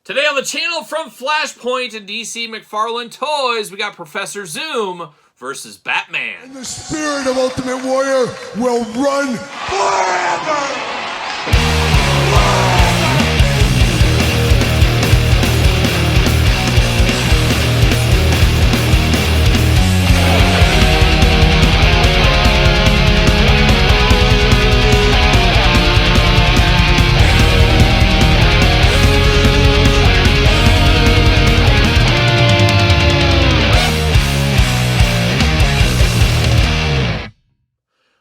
Today on the channel from Flashpoint and DC McFarlane Toys, we got Professor Zoom versus Batman. And the spirit of Ultimate Warrior will run forever!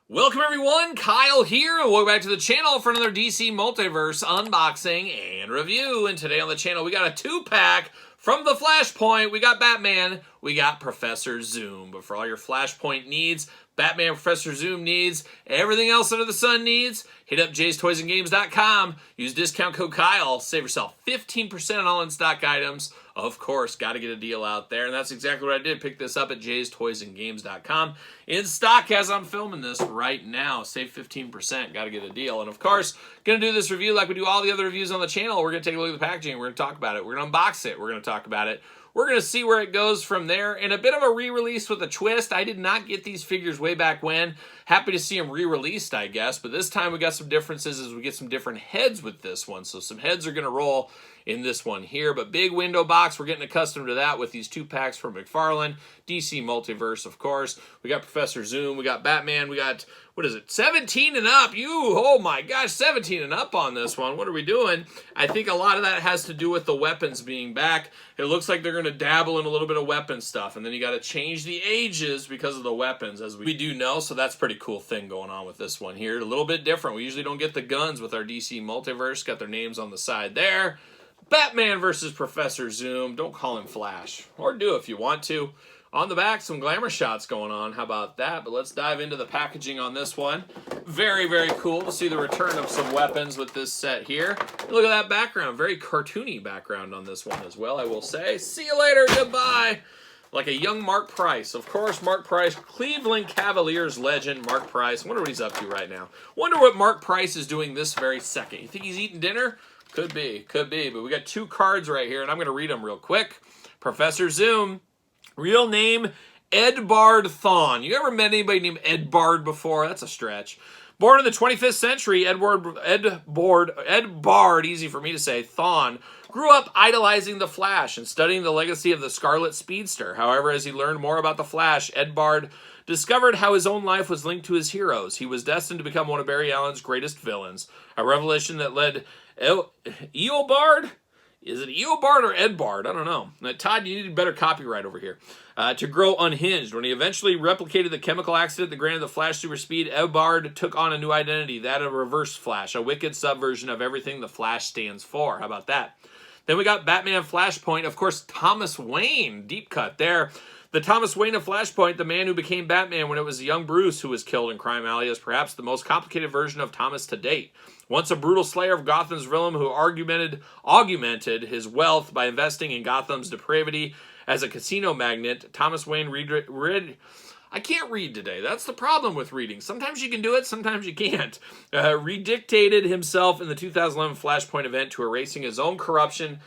Welcome everyone, Kyle here, and welcome back to the channel for another DC Multiverse unboxing and review. And today on the channel we got a two-pack from the Flashpoint. We got Batman, we got Professor Zoom. But for all your Flashpoint needs, Batman, Professor Zoom needs, everything else under the sun needs, hit up jaystoysandgames.com, use discount code Kyle, save yourself 15% on all in-stock items. Of course, got to get a deal out there, and that's exactly what I did. Pick this up at jaystoysandgames.com. In stock as I'm filming this right now. Save 15%, got to get a deal. And of course, going to do this review like we do all the other reviews on the channel. We're going to take a look at the packaging, we're going to talk about it, we're going to unbox it, we're going to talk about it. We're going to see where it goes from there. And a bit of a re-release with a twist. I did not get these figures way back when. Happy to see them re-released, I guess. But this time we got some differences as we get some different heads with this one. So some heads are going to roll in this one here. But big window box. We're getting accustomed to that with these two packs from McFarlane. DC Multiverse, of course. We got Professor Zoom. We got Batman. We got, what is it, 17 and up. Oh my gosh, 17 and up on this one. What are we doing? I think a lot of that has to do with the weapons being back. It looks like they're going to dabble in a little bit of weapon stuff. And then you got to change the ages because of the weapons, as we do know. So that's a pretty cool thing going on with this one here. A little bit different. We usually don't get the guns with our DC Multiverse. Got their names on the side there. Batman versus Professor Zoom. Don't call him Flash. Or do if you want to. On the back, some glamour shots going on. How about that? But let's dive into the packaging on this one. Very, very cool to see the return of some weapons with this set here. Look at that background. Very cartoony background on this one as well, I will say. See you later. Goodbye. Like a young Mark Price. Of course, Mark Price, Cleveland Cavaliers legend, Mark Price. Wonder what he's up to right now. Wonder what Mark Price is doing this very second. You think he's eating dinner? Could be. But we got two cards right here, and I'm going to read them real quick. Professor Zoom. Real name, Edbard Thawne. You ever met anybody named Edbard before? That's a stretch. Born in the 25th century, Edbard, easy for me to say, Thawne, grew up idolizing the Flash and studying the legacy of the Scarlet Speedster. However, as he learned more about the Flash, Edbard discovered how his own life was linked to his heroes. He was destined to become one of Barry Allen's greatest villains, a revelation that led Eobard? Is it Eobard or Edbard? I don't know. Now, Todd, you need better copyright over here. To grow unhinged. When he eventually replicated the chemical accident that granted the Flash super speed, Edbard took on a new identity, that of Reverse Flash, a wicked subversion of everything the Flash stands for. How about that? Then we got Batman Flashpoint. Of course, Thomas Wayne. Deep cut there. The Thomas Wayne of Flashpoint, the man who became Batman when it was young Bruce who was killed in Crime Alley, is perhaps the most complicated version of Thomas to date. Once a brutal slayer of Gotham's villain who augmented his wealth by investing in Gotham's depravity as a casino magnate, Thomas Wayne I can't read today. That's the problem with reading. Sometimes you can do it, sometimes you can't. Redictated himself in the 2011 Flashpoint event to erasing his own corrupted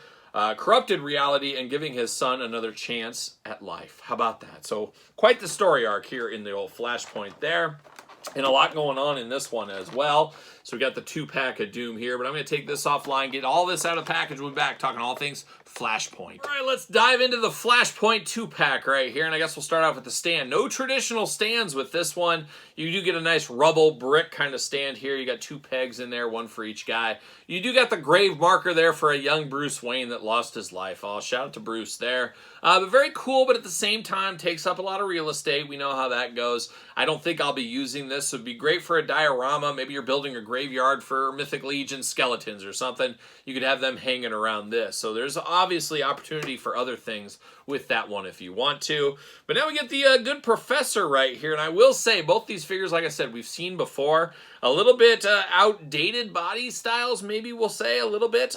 reality and giving his son another chance at life. How about that? So quite the story arc here in the old Flashpoint there. And a lot going on in this one as well. So we got the two-pack of Doom here, but I'm going to take this offline, get all this out of the package. We'll be back talking all things Flashpoint. All right, let's dive into the Flashpoint two-pack right here, and I guess we'll start off with the stand. No traditional stands with this one. You do get a nice rubble brick kind of stand here. You got two pegs in there, one for each guy. You do got the grave marker there for a young Bruce Wayne that lost his life. Oh, shout out to Bruce there. But very cool, but at the same time takes up a lot of real estate. We know how that goes. I don't think I'll be using this. It would be great for a diorama. Maybe you're building a graveyard for Mythic Legion skeletons or something. You could have them hanging around this. So there's obviously opportunity for other things with that one if you want to. But now we get the good Professor right here. And I will say both these figures, like I said, we've seen before. A little bit outdated body styles, maybe we'll say a little bit.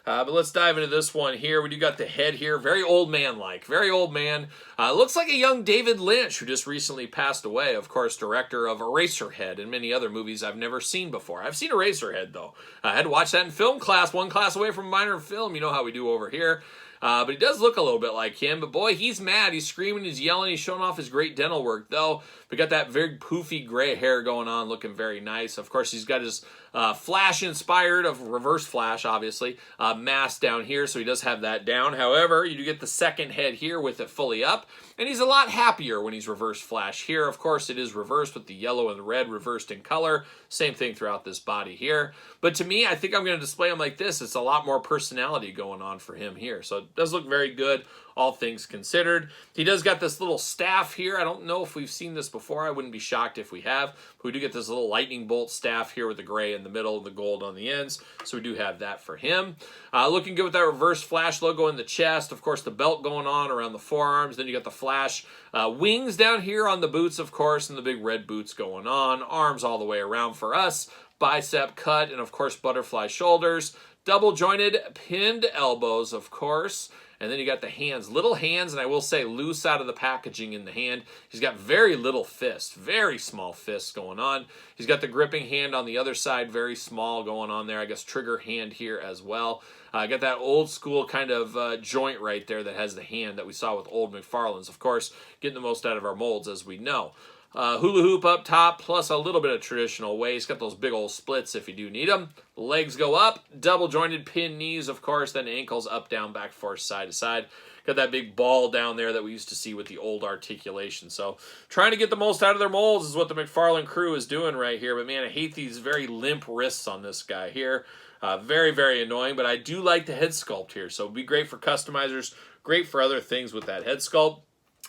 But let's dive into this one here. We do got the head here, very old man-like, very old man. Looks like a young David Lynch, who just recently passed away, of course, director of Eraserhead and many other movies I've never seen before. I've seen Eraserhead, though. I had to watch that in film class, one class away from minor film. You know how we do over here. But he does look a little bit like him. But boy, he's mad. He's screaming. He's yelling. He's showing off his great dental work, though. We got that very poofy gray hair going on, looking very nice. Of course, he's got his Flash-inspired, of Reverse Flash, obviously, mask down here. So he does have that down. However, you do get the second head here with it fully up. And he's a lot happier when he's Reverse Flash here. Of course, it is reversed with the yellow and the red reversed in color. Same thing throughout this body here. But to me, I think I'm going to display him like this. It's a lot more personality going on for him here. So it does look very good, all things considered. He does got this little staff here. I don't know if we've seen this before. I wouldn't be shocked if we have. But we do get this little lightning bolt staff here with the gray in the middle and the gold on the ends. So we do have that for him. Looking good with that Reverse Flash logo in the chest. Of course, the belt going on around the forearms. Then you got the Flash wings down here on the boots, of course, and the big red boots going on. Arms all the way around for us. Bicep cut, and of course, butterfly shoulders. Double jointed pinned elbows, of course. And then you got the hands, little hands, and I will say loose out of the packaging in the hand. He's got very little fist, very small fists going on. He's got the gripping hand on the other side, very small going on there. I guess trigger hand here as well. Got that old school kind of joint right there that has the hand that we saw with old McFarlane's. Of course, getting the most out of our molds, as we know. Hula hoop up top, plus a little bit of traditional waist. Got those big old splits if you do need them. Legs go up, double jointed pin knees, of course, then ankles up, down, back, forth, side to side. Got that big ball down there that we used to see with the old articulation. So trying to get the most out of their molds is what the McFarlane crew is doing right here. But man, I hate these very limp wrists on this guy here. Very, very annoying, but I do like the head sculpt here. So it'd be great for customizers, great for other things with that head sculpt.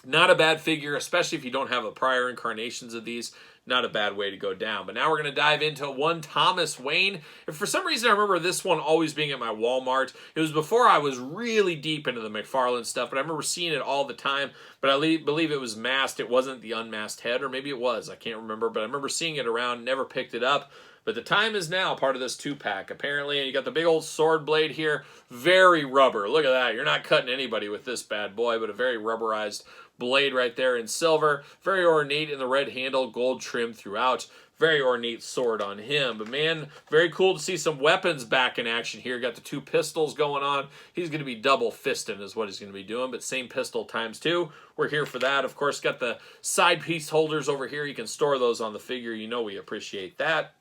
Not a bad figure, especially if you don't have the prior incarnations of these. Not a bad way to go down. But now we're going to dive into one Thomas Wayne. If for some reason I remember this one always being at my Walmart. It was before I was really deep into the McFarlane stuff, but I remember seeing it all the time. But I believe it was masked. It wasn't the unmasked head, or maybe it was. I can't remember, but I remember seeing it around, never picked it up. But the time is now, part of this 2-pack, apparently. And you got the big old sword blade here. Very rubber. Look at that. You're not cutting anybody with this bad boy, but a very rubberized blade right there in silver. Very ornate in the red handle, gold trim throughout. Very ornate sword on him. But man, very cool to see some weapons back in action here. Got the 2 pistols going on. He's going to be double fisting is what he's going to be doing, but same pistol times 2. We're here for that. Of course, got the side piece holders over here. You can store those on the figure. You know we appreciate that.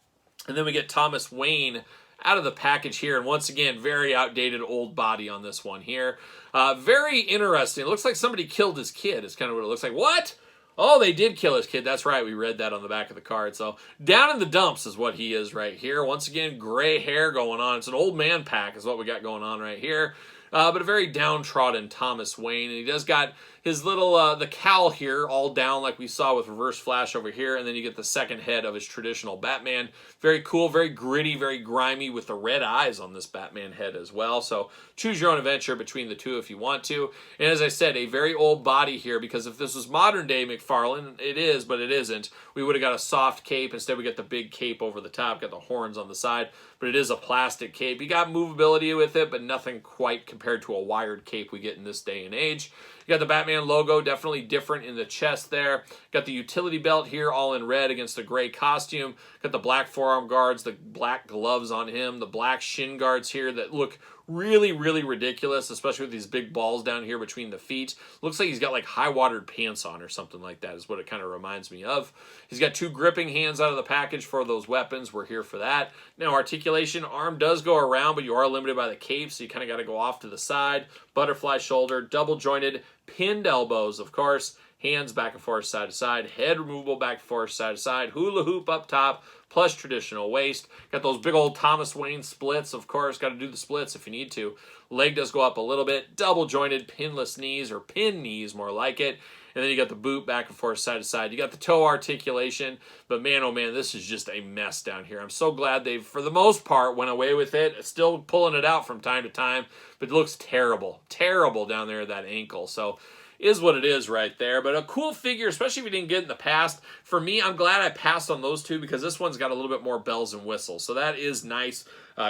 And then we get Thomas Wayne out of the package here. And once again, very outdated old body on this one here. Very interesting. It looks like somebody killed his kid. It's kind of what it looks like. What? Oh, they did kill his kid. That's right. We read that on the back of the card. So down in the dumps is what he is right here. Once again, gray hair going on. It's an old man pack is what we got going on right here. But a very downtrodden Thomas Wayne. And he does got his little, the cowl here all down like we saw with Reverse Flash over here. And then you get the second head of his traditional Batman. Very cool, very gritty, very grimy with the red eyes on this Batman head as well. So choose your own adventure between the two if you want to. And as I said, a very old body here, because if this was modern day McFarlane, it is, but it isn't. We would have got a soft cape. Instead, we got the big cape over the top, got the horns on the side. But it is a plastic cape. You got movability with it, but nothing quite compared to a wired cape we get in this day and age. You got the Batman logo, definitely different in the chest there. Got the utility belt here, all in red against the gray costume. Got the black forearm guards, the black gloves on him, the black shin guards here that look really, really ridiculous, especially with these big balls down here between the feet. Looks like he's got like high-watered pants on or something like that is what it kind of reminds me of. He's got 2 gripping hands out of the package for those weapons. We're here for that. Now, articulation, arm does go around, but you are limited by the cape, so you kind of got to go off to the side. Butterfly shoulder, double-jointed, pinned elbows, of course. Hands back and forth, side to side. Head removable back and forth, side to side. Hula hoop up top, plus traditional waist. Got those big old Thomas Wayne splits, of course. Got to do the splits if you need to. Leg does go up a little bit. Double jointed pinless knees, or pin knees more like it. And then you got the boot back and forth, side to side. You got the toe articulation. But man, oh man, this is just a mess down here. I'm so glad they've, for the most part, went away with it. Still pulling it out from time to time. But it looks terrible. Terrible down there at that ankle. So is what it is right there. But a cool figure, especially if you didn't get it in the past. For me, I'm glad I passed on those 2 because this one's got a little bit more bells and whistles. So that is nice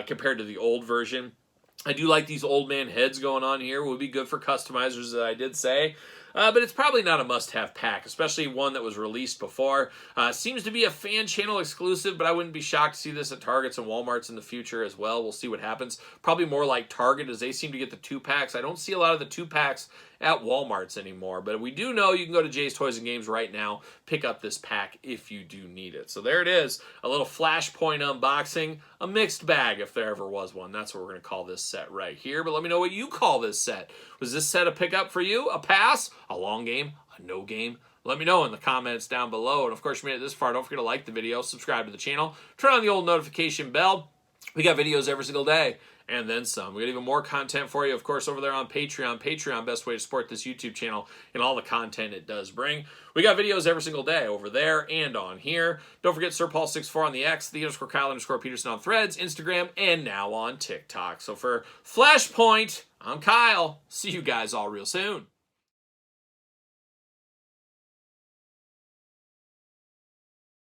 compared to the old version. I do like these old man heads going on here. Would be good for customizers, as I did say. But it's probably not a must-have pack, especially one that was released before. Seems to be a fan channel exclusive, but I wouldn't be shocked to see this at Targets and Walmarts in the future as well. We'll see what happens. Probably more like Target, as they seem to get the 2-packs. I don't see a lot of the 2-packs at Walmarts anymore, but we do know you can go to Jay's Toys and Games right now, pick up this pack if you do need it. So there it is, a little Flashpoint unboxing, a mixed bag if there ever was one. That's what we're going to call this set right here, but let me know what you call this set. Was this set a pickup for you, a pass, a long game, a no game? Let me know in the comments down below. And of course, if you made it this far, don't forget to like the video, subscribe to the channel, turn on the old notification bell. We got videos every single day, and then some. We got even more content for you, of course, over there on Patreon. Patreon, best way to support this YouTube channel and all the content it does bring. We got videos every single day over there and on here. Don't forget SirPaul64 on the X, _Kyle_Peterson on Threads, Instagram, and now on TikTok. So for Flashpoint, I'm Kyle. See you guys all real soon.